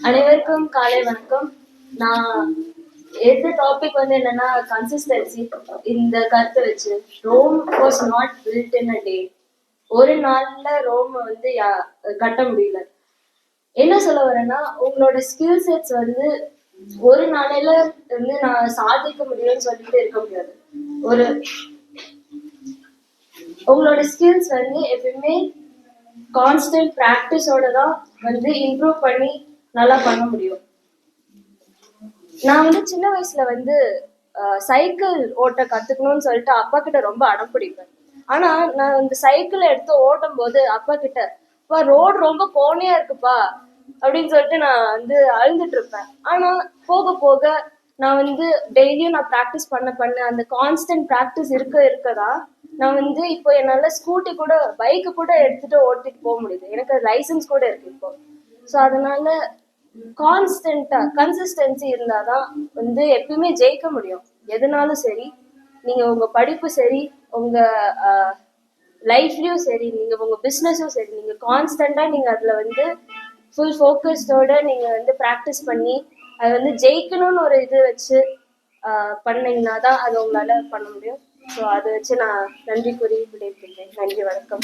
அனைவருக்கும் காலை வணக்கம். நான் எந்த டாபிக் என்னன்னா கன்சிஸ்டன்சி. இந்த கருத்தை வச்சு Rome was not built in a day. ஒரு நாள்ல ரோம் கட்ட முடியல. என்ன சொல்ல வரேன்னா, உங்களோட ஸ்கில் செட்ஸ் ஒரு நாளையில நான் சாதிக்க முடியும்னு சொல்லிட்டு இருக்க முடியாது. உங்களோட ஸ்கில்ஸ் எப்பயுமே கான்ஸ்டன்ட் ப்ராக்டிஸோட தான் இம்ப்ரூவ் பண்ணி நல்லா பண்ண முடியும். நான் சின்ன வயசுல சைக்கிள் ஓட்ட கத்துக்கணும்னு சொல்லிட்டு அப்பா கிட்ட ரொம்ப அடம் பிடிப்பேன். ஆனா நான் இந்த சைக்கிள் எடுத்து ஓட்டும் போது அப்பா கிட்ட ரோடு ரொம்ப கோணையா இருக்குப்பா அப்படின்னு சொல்லிட்டு நான் அழுந்துட்டு இருப்பேன். ஆனா போக போக நான் டெய்லியும் நான் ப்ராக்டிஸ் பண்ண அந்த கான்ஸ்டன்ட் ப்ராக்டிஸ் இருக்கதான் நான் இப்போ என்னால ஸ்கூட்டி கூட பைக்கு கூட எடுத்துட்டு ஓட்டிட்டு போக முடியுது. எனக்கு லைசன்ஸ் கூட இருக்கு இப்போ. ஸோ அதனால கன்சிஸ்டன்சி இருந்தாதான் எப்பயுமே ஜெயிக்க முடியும். எதுனாலும் சரி, நீங்க உங்க படிப்பு சரி, உங்க லைஃப்லயும் சரி, நீங்க உங்க பிசினஸும் சரி, நீங்க கான்ஸ்டன்டா நீங்க அதுல ஃபுல் ஃபோக்கஸ்டோட நீங்க ப்ராக்டிஸ் பண்ணி அதை ஜெயிக்கணும்னு ஒரு இது வச்சு பண்ணீங்கன்னா தான் அது உங்களால பண்ண முடியும். ஸோ அதை வச்சு நான் நன்றி கூறி விடைபெறுகிறேன். நன்றி, வணக்கம்.